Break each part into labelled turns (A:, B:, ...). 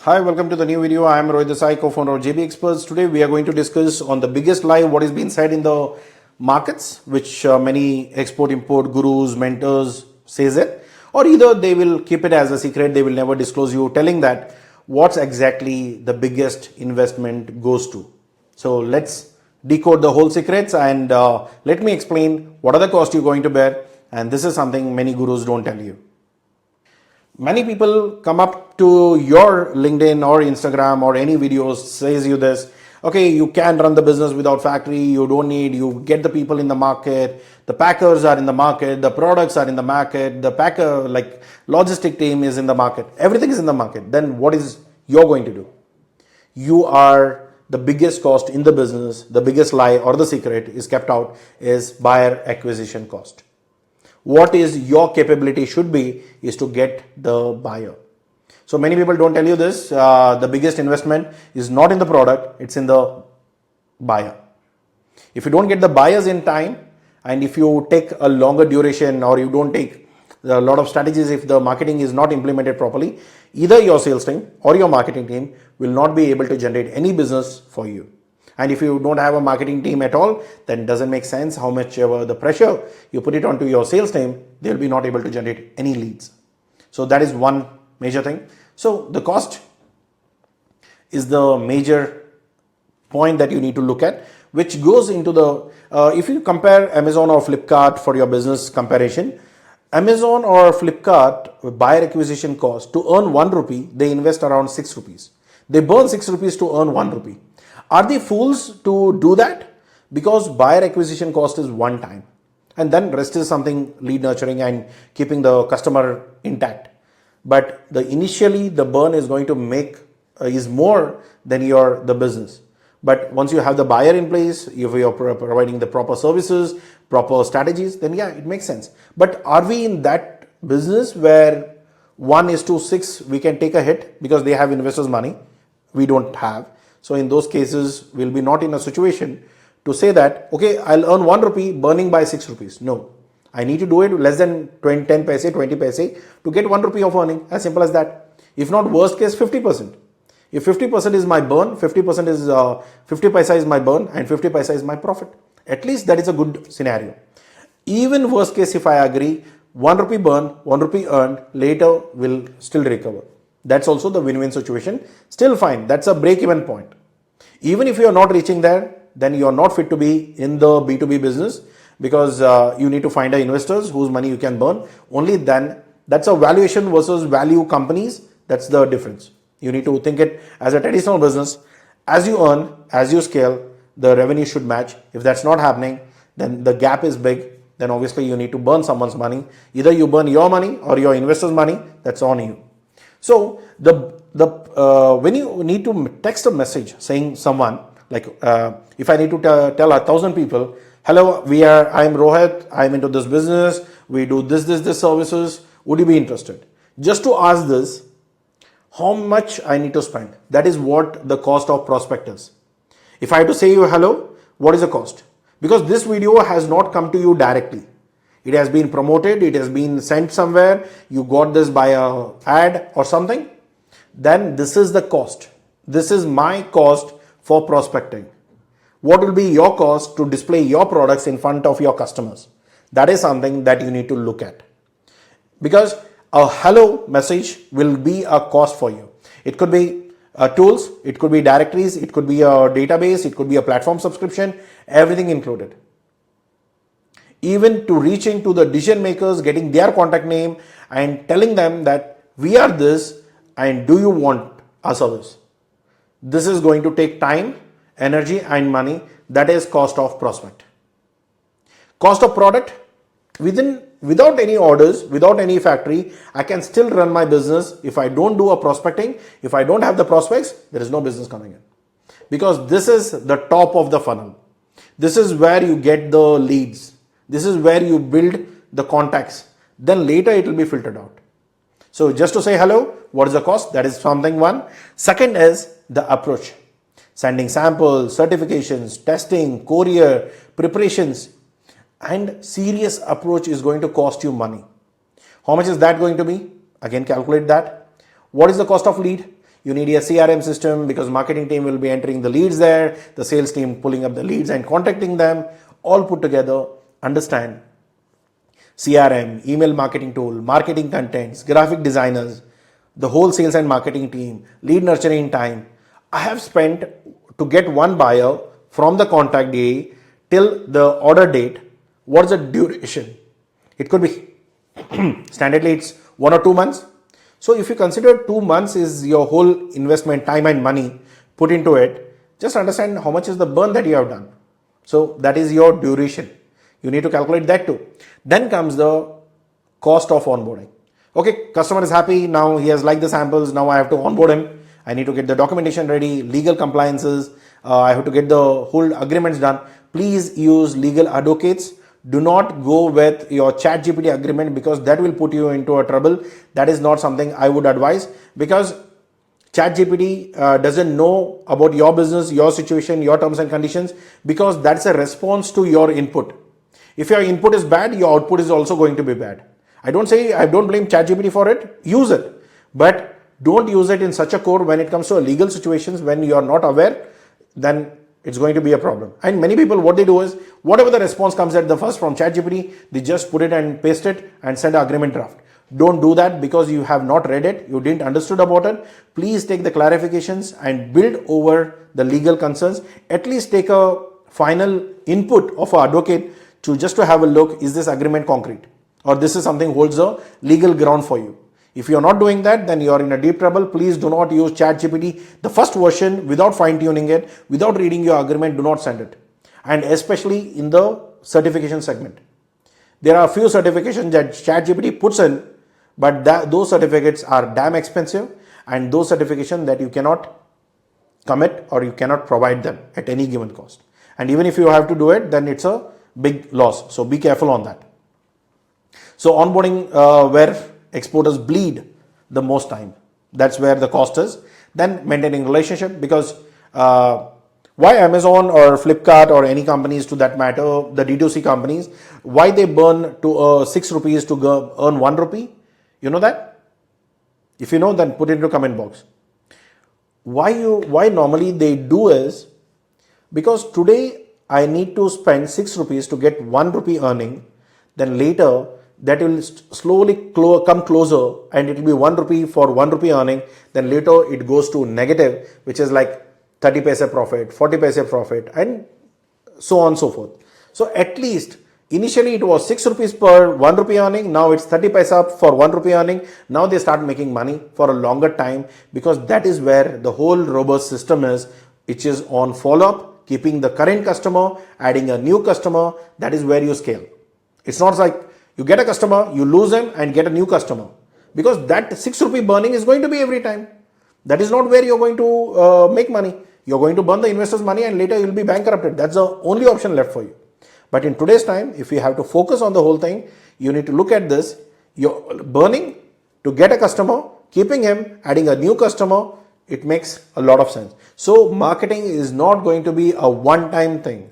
A: Hi, welcome to the new video. I am Rohit Desai, co-founder of JB Experts. Today we are going to discuss on the biggest lie, what is being said in the markets, which many export-import gurus, mentors says it, or either they will keep it as a secret, they will never disclose you, telling that what's exactly the biggest investment goes to. So let's decode the whole secrets and let me explain what are the costs you're going to bear, and this is something many gurus don't tell you. Many people come up to your LinkedIn or Instagram or any videos says you this, okay, you can run the business without factory, you don't need, you get the people in the market, the packers are in the market, the products are in the market, the packer like logistic team is in the market, everything is in the market. Then what is you're going to do? You are the biggest cost in the business, the biggest lie or the secret is kept out is buyer acquisition cost. What is your capability should be is to get the buyer. So many people don't tell you this. The biggest investment is not in the product, it's in the buyer. If you don't get the buyers in time, and if you take a longer duration or you don't take a lot of strategies, if the marketing is not implemented properly, either your sales team or your marketing team will not be able to generate any business for you. And if you don't have a marketing team at all, then it doesn't make sense how much ever the pressure you put it onto your sales team, they'll be not able to generate any leads. So that is one major thing. So the cost is the major point that you need to look at, which goes into the, if you compare Amazon or Flipkart for your business comparison, Amazon or Flipkart buyer acquisition cost to earn 1 rupee, they invest around 6 rupees. They burn 6 rupees to earn 1 rupee. Are they fools to do that? Because buyer acquisition cost is one time and then rest is something lead nurturing and keeping the customer intact. But initially the burn is going to make is more than the business. But once you have the buyer in place, if you're providing the proper services, proper strategies, then yeah, it makes sense. But are we in that business where 1:6 we can take a hit because they have investors' money? We don't have. So in those cases, we'll be not in a situation to say that, okay, I'll earn 1 rupee burning by 6 rupees. No, I need to do it less than 10 paise, 20 paise to get 1 rupee of earning, as simple as that. If not, worst case, 50%. If 50% is my burn, 50% is 50 paisa is my burn and 50 paisa is my profit. At least that is a good scenario. Even worst case, if I agree, 1 rupee burn, 1 rupee earned, later will still recover. That's also the win-win situation. Still fine. That's a break-even point. Even if you are not reaching there, then you are not fit to be in the B2B business because you need to find investors whose money you can burn. Only then, that's a valuation versus value companies. That's the difference. You need to think it as a traditional business. As you earn, as you scale, the revenue should match. If that's not happening, then the gap is big. Then obviously you need to burn someone's money. Either you burn your money or your investor's money. That's on you. So when you need to text a message saying someone like if I need to tell 1,000 people, hello, I'm Rohit, I'm into this business, we do this services, would you be interested? Just to ask this, how much I need to spend? That is what the cost of prospect is. If I have to say you hello, what is the cost? Because this video has not come to you directly. It has been promoted, it has been sent somewhere, you got this by a ad or something, then this is the cost. This is my cost for prospecting. What will be your cost to display your products in front of your customers? That is something that you need to look at. Because a hello message will be a cost for you. It could be tools, it could be directories, it could be a database, it could be a platform subscription, everything included. Even to reaching to the decision makers, getting their contact name and telling them that we are this and do you want our service? This is going to take time, energy and money. That is cost of prospect. Cost of product, without any orders, without any factory, I can still run my business. If I don't do a prospecting, if I don't have the prospects, there is no business coming in. Because this is the top of the funnel. This is where you get the leads. This is where you build the contacts. Then later it will be filtered out. So just to say hello, what is the cost? That is something one. Second is the approach. Sending samples, certifications, testing, courier, preparations, and serious approach is going to cost you money. How much is that going to be? Again, calculate that. What is the cost of lead? You need a CRM system because marketing team will be entering the leads there, the sales team pulling up the leads and contacting them, all put together. Understand CRM, email marketing tool, marketing contents, graphic designers, the whole sales and marketing team, lead nurturing time. I have spent to get one buyer from the contact day till the order date. What's the duration? It could be standardly it's 1 or 2 months. So if you consider 2 months is your whole investment, time and money put into it, just understand how much is the burn that you have done. So that is your duration. You need to calculate that too. Then comes the cost of onboarding. Okay, customer is happy. Now he has liked the samples. Now I have to onboard him. I need to get the documentation ready, legal compliances. I have to get the whole agreements done. Please use legal advocates. Do not go with your ChatGPT agreement because that will put you into a trouble. That is not something I would advise because ChatGPT doesn't know about your business, your situation, your terms and conditions because that's a response to your input. If your input is bad, your output is also going to be bad. I don't blame ChatGPT for it. Use it, but don't use it in such a core when it comes to legal situations when you are not aware. Then it's going to be a problem. And many people, what they do is, whatever the response comes at the first from ChatGPT, they just put it and paste it and send an agreement draft. Don't do that because you have not read it, you didn't understood about it. Please take the clarifications and build over the legal concerns. At least take a final input of an advocate to have a look, is this agreement concrete? Or this is something holds a legal ground for you. If you are not doing that, then you are in a deep trouble. Please do not use ChatGPT, the first version, without fine-tuning it, without reading your agreement. Do not send it. And especially in the certification segment. There are a few certifications that ChatGPT puts in, but those certificates are damn expensive and those certifications that you cannot commit or you cannot provide them at any given cost. And even if you have to do it, then it's a big loss. So be careful on that. So onboarding where exporters bleed the most time. That's where the cost is. Then maintaining relationship because why Amazon or Flipkart or any companies to that matter, the D2C companies, why they burn to 6 rupees to earn 1 rupee? You know that? If you know, then put it into comment box. Why normally they do is because today I need to spend 6 rupees to get 1 rupee earning, then later that will slowly come closer and it will be 1 rupee for 1 rupee earning. Then later it goes to negative, which is like 30 paise profit, 40 paise profit, and so on and so forth. So at least initially it was 6 rupees per 1 rupee earning. Now it's 30 paisa for 1 rupee earning. Now they start making money for a longer time because that is where the whole robust system is, which is on follow-up, keeping the current customer, adding a new customer. That is where you scale. It's not like you get a customer, you lose him and get a new customer because that 6 rupee burning is going to be every time. That is not where you're going to make money. You're going to burn the investors' money and later you'll be bankrupted. That's the only option left for you. But in today's time, if you have to focus on the whole thing, you need to look at this. You're burning to get a customer, keeping him, adding a new customer. It makes a lot of sense. So marketing is not going to be a one-time thing.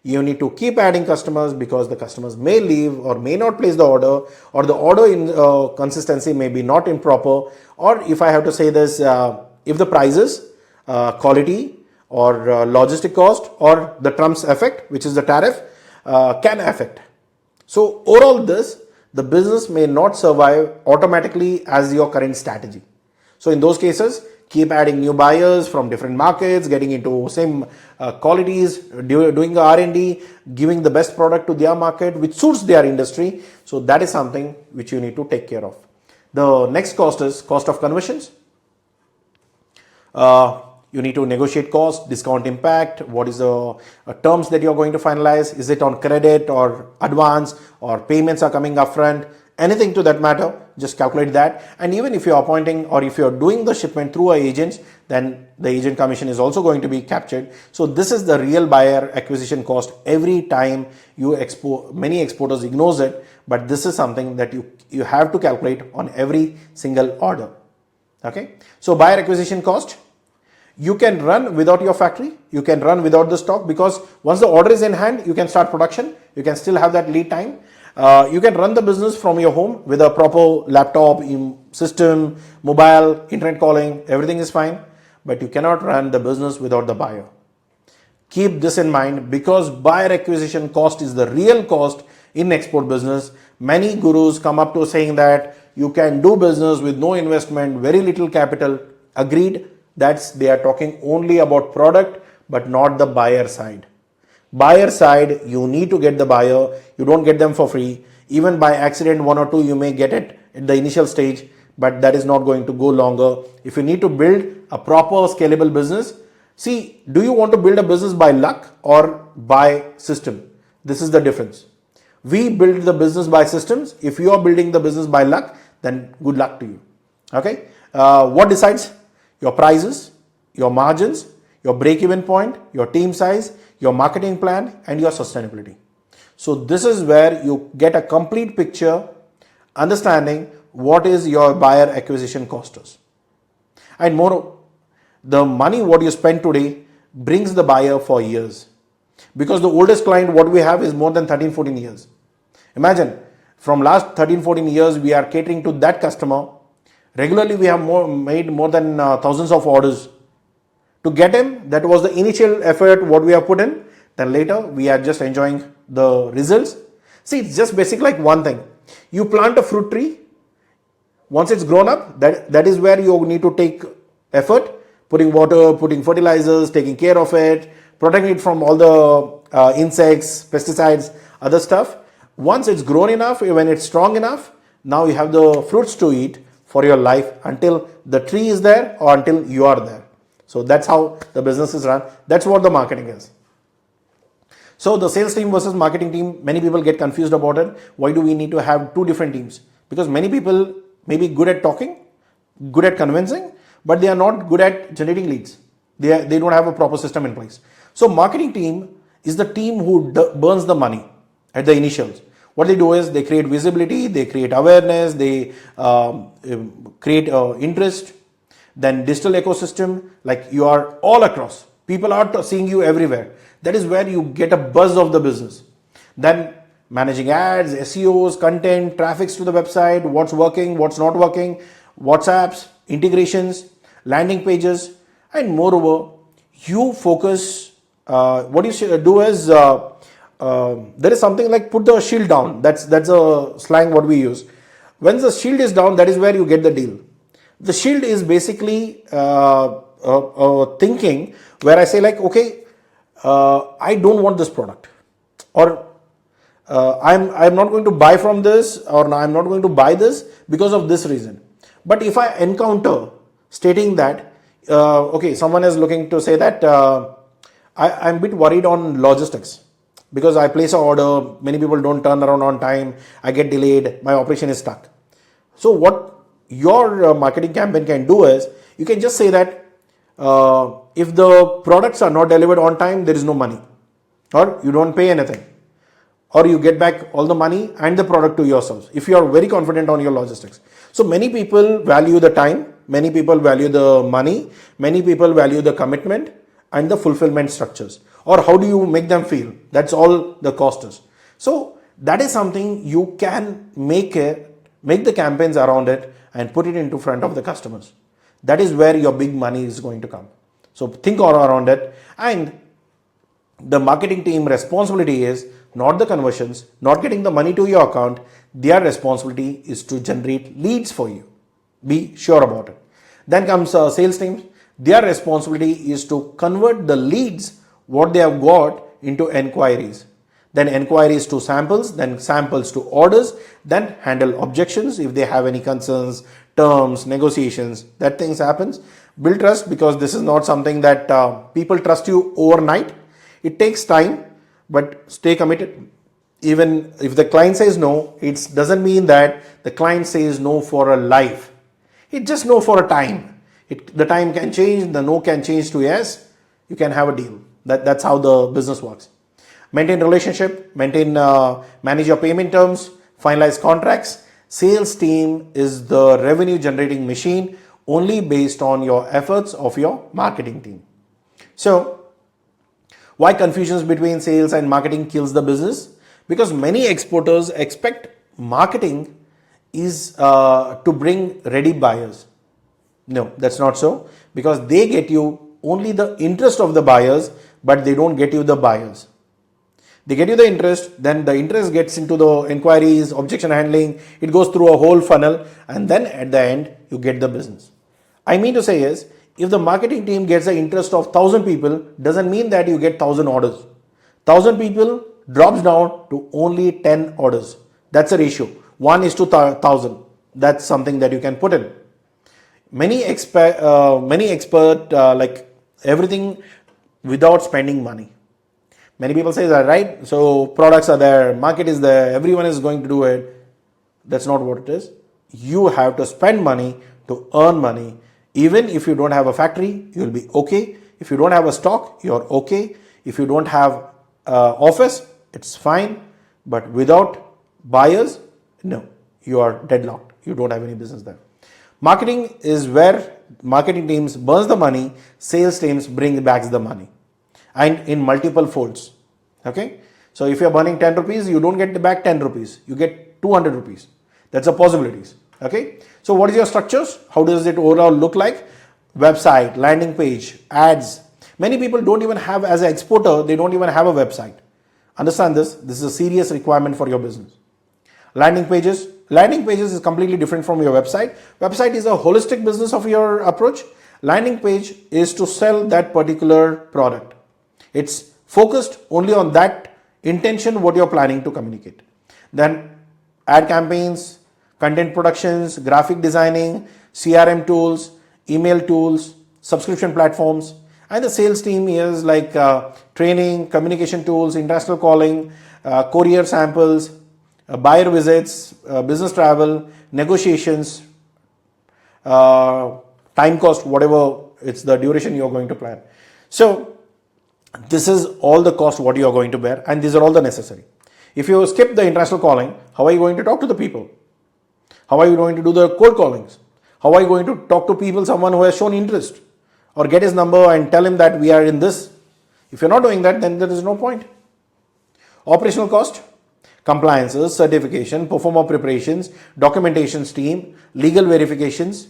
A: You need to keep adding customers because the customers may leave or may not place the order, or the order in consistency may be not improper, or if I have to say this, if the prices, quality or logistic cost or the Trump's effect, which is the tariff, can affect. So overall this, the business may not survive automatically as your current strategy. So in those cases, keep adding new buyers from different markets, getting into same qualities, doing the R&D, giving the best product to their market, which suits their industry. So that is something which you need to take care of. The next cost is cost of conversions. You need to negotiate cost, discount impact, what is the terms that you're going to finalize, is it on credit or advance or payments are coming upfront, anything to that matter, just calculate that. And even if you're appointing or if you're doing the shipment through our agents, then the agent commission is also going to be captured. So this is the real buyer acquisition cost. Every time you export, many exporters ignores it, but this is something that you have to calculate on every single order. Okay, so buyer acquisition cost, you can run without your factory, you can run without the stock because once the order is in hand, you can start production, you can still have that lead time. You can run the business from your home with a proper laptop, system, mobile, internet calling, everything is fine. But you cannot run the business without the buyer. Keep this in mind, because buyer acquisition cost is the real cost in export business. Many gurus come up to saying that you can do business with no investment, very little capital. Agreed, that's they are talking only about product, but not the buyer side. Buyer side, you need to get the buyer. You don't get them for free. Even by accident, one or two you may get it at the initial stage, but that is not going to go longer. If you need to build a proper scalable business, see, do you want to build a business by luck or by system? This is the difference. We build the business by systems. If you are building the business by luck, then good luck to you. Okay. What decides? Your prices, your margins, your break-even point, your team size, your marketing plan, and your sustainability. So this is where you get a complete picture, understanding what is your buyer acquisition cost is. And more, the money what you spend today brings the buyer for years. Because the oldest client what we have is more than 13-14 years. Imagine, from last 13-14 years we are catering to that customer. Regularly we have made more than thousands of orders. To get him, that was the initial effort what we have put in. Then later we are just enjoying the results. See, it's just basic like one thing. You plant a fruit tree. Once it's grown up, that is where you need to take effort. Putting water, putting fertilizers, taking care of it, protecting it from all the insects, pesticides, other stuff. Once it's grown enough, when it's strong enough, now you have the fruits to eat for your life until the tree is there or until you are there. So that's how the business is run. That's what the marketing is. So the sales team versus marketing team, many people get confused about it. Why do we need to have two different teams? Because many people may be good at talking, good at convincing, but they are not good at generating leads. They don't have a proper system in place. So marketing team is the team who burns the money at the initials. What they do is they create visibility, they create awareness, they create interest. Then digital ecosystem, like you are all across. People are seeing you everywhere. That is where you get a buzz of the business. Then managing ads, SEOs, content, traffics to the website, what's working, what's not working, WhatsApps, integrations, landing pages, and moreover, you focus. What you should do is there is something like put the shield down. That's a slang what we use. When the shield is down, that is where you get the deal. The shield is basically thinking where I say like, okay, I don't want this product, or I'm not going to buy from this, or I'm not going to buy this because of this reason. But if I encounter stating that, okay, someone is looking to say that I'm a bit worried on logistics because I place an order, many people don't turn around on time, I get delayed, my operation is stuck. So what your marketing campaign can do is, you can just say that if the products are not delivered on time, there is no money, or you don't pay anything, or you get back all the money and the product to yourselves if you are very confident on your logistics. So many people value the time, many people value the money, many people value the commitment and the fulfillment structures, or how do you make them feel. That's all the cost is. So that is something you can make the campaigns around it and put it into front of the customers. That is where your big money is going to come. So think around it. And the marketing team responsibility is not the conversions, not getting the money to your account. Their responsibility is to generate leads for you. Be sure about it. Then comes sales teams. Their responsibility is to convert the leads, what they have got, into enquiries. Then enquiries to samples, then samples to orders, then handle objections if they have any concerns, terms, negotiations, that things happens. Build trust, because this is not something that people trust you overnight. It takes time, but stay committed. Even if the client says no, it doesn't mean that the client says no for a life. It's just no for a time. The time can change, the no can change to yes, you can have a deal. That's how the business works. Maintain relationship, manage your payment terms, finalize contracts. Sales team is the revenue generating machine only based on your efforts of your marketing team. So, why confusions between sales and marketing kills the business? Because many exporters expect marketing is to bring ready buyers. No, that's not so, because they get you only the interest of the buyers, but they don't get you the buyers. They get you the interest, then the interest gets into the inquiries, objection handling, it goes through a whole funnel, and then at the end, you get the business. I mean to say is, if the marketing team gets the interest of 1,000 people, doesn't mean that you get 1,000 orders. 1,000 people drops down to only 10 orders. That's a ratio. 1 is to 1,000. That's something that you can put in. Many expert like everything without spending money. Many people say that, right? So products are there, market is there, everyone is going to do it. That's not what it is. You have to spend money to earn money. Even if you don't have a factory, you'll be okay. If you don't have a stock, you're okay. If you don't have office, it's fine. But without buyers, no, you are deadlocked. You don't have any business there. Marketing is where marketing teams burns the money, sales teams bring back the money, and in multiple folds. Okay, so if you're burning 10 rupees, you don't get back 10 rupees, you get 200 rupees. That's a possibilities. Okay, so what is your structures? How does it overall look like? Website, landing page, ads. Many people don't even have, as an exporter, they don't even have a website. Understand this. This is a serious requirement for your business. Landing pages. Landing pages is completely different from your website. Website is a holistic business of your approach. Landing page is to sell that particular product. It's focused only on that intention, what you're planning to communicate. Then ad campaigns, content productions, graphic designing, CRM tools, email tools, subscription platforms, and the sales team is like training, communication tools, international calling, courier samples, buyer visits, business travel, negotiations, time cost, whatever it's the duration you're going to plan. So this is all the cost what you are going to bear, and these are all the necessary. If you skip the international calling, how are you going to talk to the people? How are you going to do the cold callings? How are you going to talk to people, someone who has shown interest, or get his number and tell him that we are in this? If you're not doing that, then there is no point. Operational cost, compliances, certification, performer preparations, documentations team, legal verifications,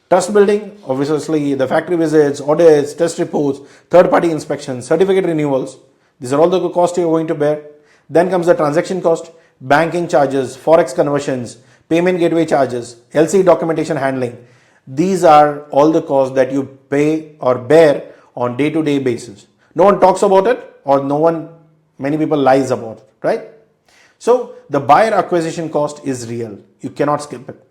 A: trust building, obviously the factory visits, audits, test reports, third-party inspections, certificate renewals. These are all the costs you're going to bear. Then comes the transaction cost, banking charges, forex conversions, payment gateway charges, LC documentation handling. These are all the costs that you pay or bear on day-to-day basis. No one talks about it, or many people lies about it, right? So the buyer acquisition cost is real. You cannot skip it.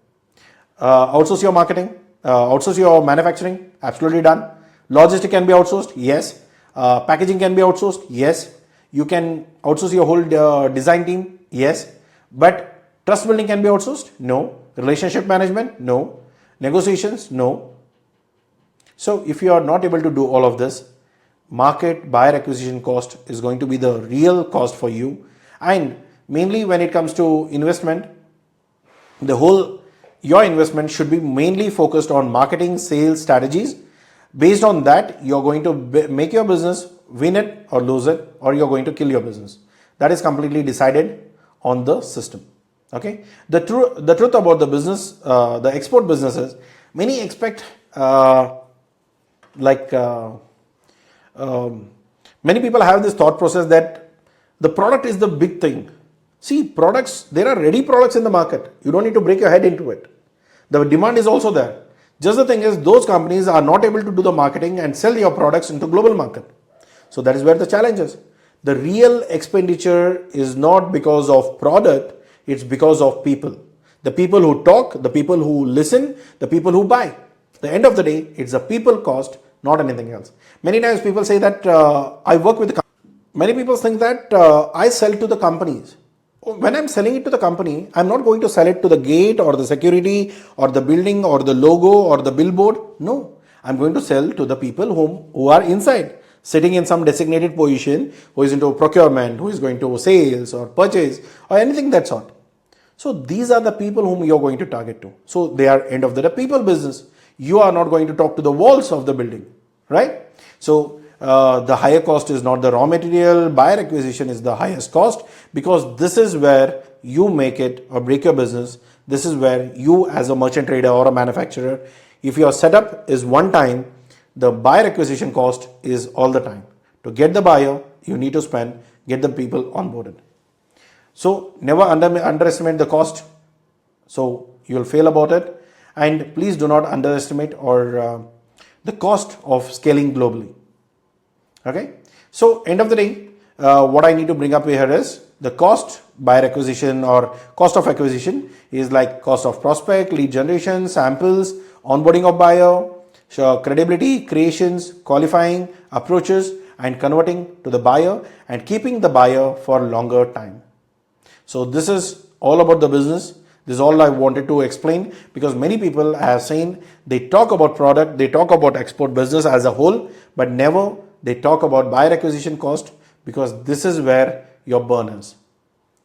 A: Outsource your marketing, outsource your manufacturing, absolutely done. Logistics can be outsourced, yes. Packaging can be outsourced, yes. You can outsource your whole design team, yes. But trust building can be outsourced, no. Relationship management, no. Negotiations, no. So if you are not able to do all of this, buyer acquisition cost is going to be the real cost for you. And mainly when it comes to investment, your investment should be mainly focused on marketing, sales strategies. Based on that, you're going to make your business, win it or lose it, or you're going to kill your business. That is completely decided on the system. Okay. The truth about the business, the export businesses, many expect many people have this thought process that the product is the big thing. See, products, there are ready products in the market. You don't need to break your head into it. The demand is also there. Just the thing is, those companies are not able to do the marketing and sell your products into global market. So that is where the challenge is. The real expenditure is not because of product, it's because of people. The people who talk, the people who listen, the people who buy. At the end of the day, it's a people cost, not anything else. Many times people say that I work with the company. Many people think that I sell to the companies. When I'm selling it to the company, I'm not going to sell it to the gate or the security or the building or the logo or the billboard. No, I'm going to sell to the people who are inside, sitting in some designated position, who is into procurement, who is going to sales or purchase or anything that sort. So these are the people whom you're going to target to. So they are end of the day people business. You are not going to talk to the walls of the building, right? So the higher cost is not the raw material, buyer acquisition is the highest cost, because this is where you make it or break your business. This is where you, as a merchant trader or a manufacturer, if your setup is one time, the buyer acquisition cost is all the time. To get the buyer, you need to spend, get the people onboarded. So never underestimate the cost. So you'll fail about it. And please do not underestimate the cost of scaling globally. Okay. So end of the day, what I need to bring up here is the cost buyer acquisition or cost of acquisition is like cost of prospect, lead generation, samples, onboarding of buyer, credibility, creations, qualifying, approaches, and converting to the buyer and keeping the buyer for longer time. So this is all about the business. This is all I wanted to explain, because many people have seen, they talk about product, they talk about export business as a whole, but never they talk about buyer acquisition cost, because this is where your burn is.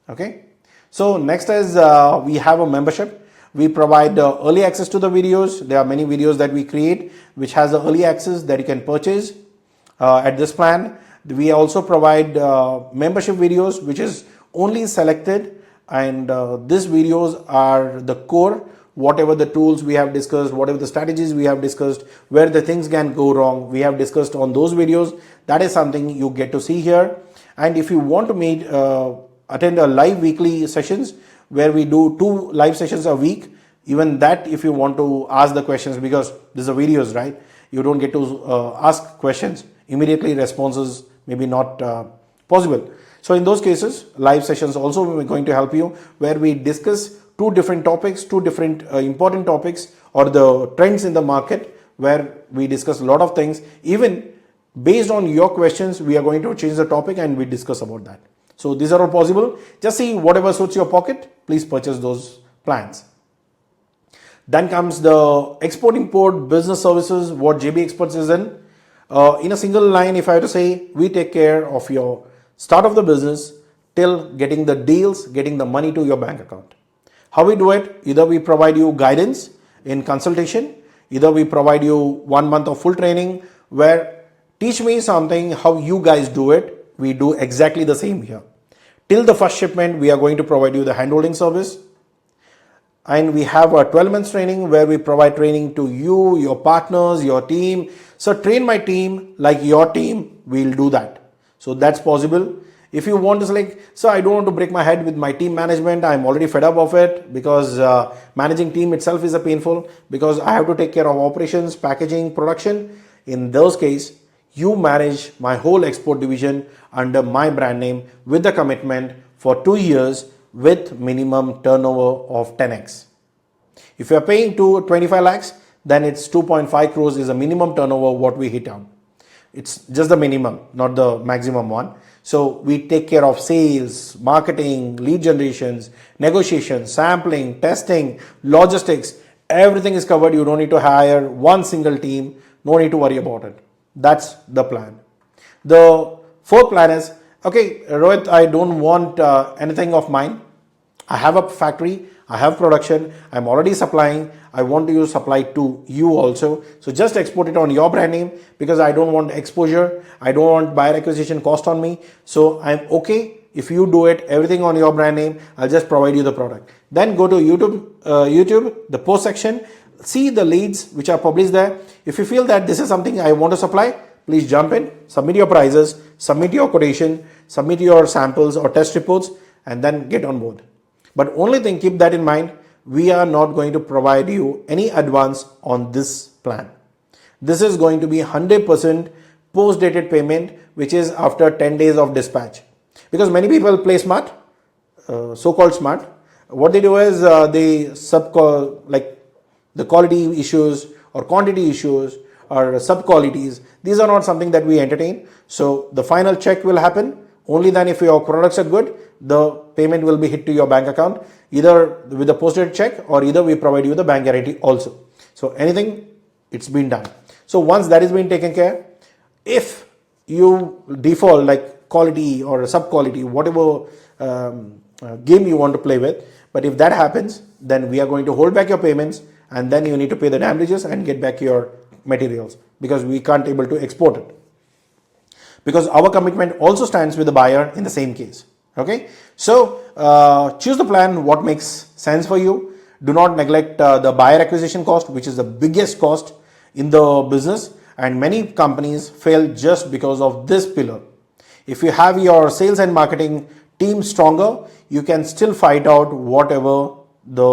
A: Okay. So next is we have a membership. We provide early access to the videos. There are many videos that we create which has the early access that you can purchase at this plan. We also provide membership videos which is only selected, and these videos are the core. Whatever the tools we have discussed, whatever the strategies we have discussed, where the things can go wrong, we have discussed on those videos. That is something you get to see here. And if you want to meet, attend a live weekly sessions where we do 2 live sessions a week, even that, if you want to ask the questions, because these are videos, right? You don't get to ask questions immediately, responses maybe not possible. So in those cases, live sessions also we're going to help you, where we discuss 2 different topics, 2 different important topics, or the trends in the market, where we discuss a lot of things. Even based on your questions, we are going to change the topic and we discuss about that. So these are all possible. Just see whatever suits your pocket, please purchase those plans. Then comes the export import business services, what JB Experts is in. In a single line, if I have to say, we take care of your start of the business till getting the deals, getting the money to your bank account. How we do it? Either we provide you guidance in consultation, either we provide you 1 month of full training where teach me something, how you guys do it. We do exactly the same here. Till the first shipment, we are going to provide you the handholding service. And we have a 12 months training where we provide training to you, your partners, your team. So train my team like your team, we'll do that. So that's possible. If you want to select, so I don't want to break my head with my team management. I'm already fed up of it, because managing team itself is a painful, because I have to take care of operations, packaging, production. In those cases, you manage my whole export division under my brand name with the commitment for 2 years with minimum turnover of 10x. If you are paying to 25 lakhs, then it's 2.5 crores is a minimum turnover what we hit on. It's just the minimum, not the maximum one. So we take care of sales, marketing, lead generations, negotiations, sampling, testing, logistics. Everything is covered. You don't need to hire one single team. No need to worry about it. That's the plan. The 4th plan is, okay, Rohit, I don't want anything of mine. I have a factory, I have production, I'm already supplying. I want you to supply to you also. So just export it on your brand name, because I don't want exposure. I don't want buyer acquisition cost on me. So I'm okay if you do it, everything on your brand name. I'll just provide you the product. Then go to YouTube, the post section, see the leads which are published there. If you feel that this is something I want to supply, please jump in, submit your prices, submit your quotation, submit your samples or test reports, and then get on board. But only thing, keep that in mind, we are not going to provide you any advance on this plan. This is going to be 100% post-dated payment, which is after 10 days of dispatch. Because many people play smart, so-called smart. What they do is they like the quality issues or quantity issues or sub-qualities. These are not something that we entertain. So the final check will happen only then if your products are good. The payment will be hit to your bank account, either with a posted check or either we provide you the bank guarantee also. So anything, it's been done. So once that is being taken care, if you default like quality or sub quality, whatever game you want to play with, but if that happens, then we are going to hold back your payments, and then you need to pay the damages and get back your materials, because we can't able to export it. because our commitment also stands with the buyer in the same case. Okay, so choose the plan what makes sense for you. Do not neglect the buyer acquisition cost, which is the biggest cost in the business, and many companies fail just because of this pillar. If you have your sales and marketing team stronger, you can still fight out whatever the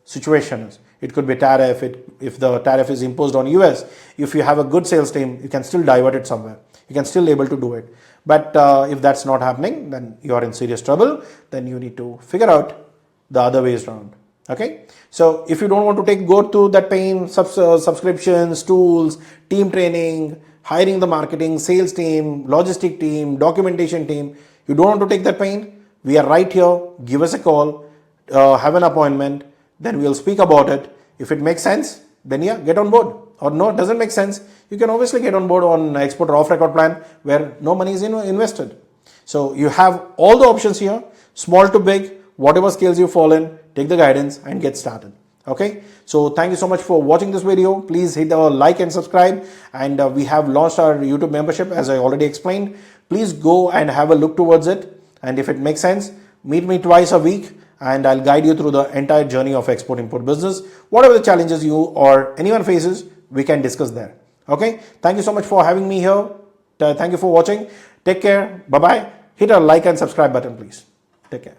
A: situation is. It could be tariff. If the tariff is imposed on US, if you have a good sales team, you can still divert it somewhere. You can still able to do it. But if that's not happening, then you are in serious trouble. Then you need to figure out the other ways around. Okay, so if you don't want to go through that pain, subscriptions, tools, team training, hiring the marketing, sales team, logistic team, documentation team, you don't want to take that pain, we are right here. Give us a call, have an appointment, then we'll speak about it. If it makes sense, then yeah, get on board. Or no, it doesn't make sense, you can obviously get on board on export or off record plan where no money is invested. So you have all the options here, small to big, whatever skills you fall in, take the guidance and get started. Okay, so thank you so much for watching this video. Please hit the like and subscribe, and we have launched our YouTube membership as I already explained. Please go and have a look towards it, and if it makes sense, meet me twice a week and I'll guide you through the entire journey of export import business. Whatever the challenges you or anyone faces, we can discuss there. Okay, thank you so much for having me here. Thank you for watching. Take care. Bye bye. Hit a like and subscribe button, please. Take care.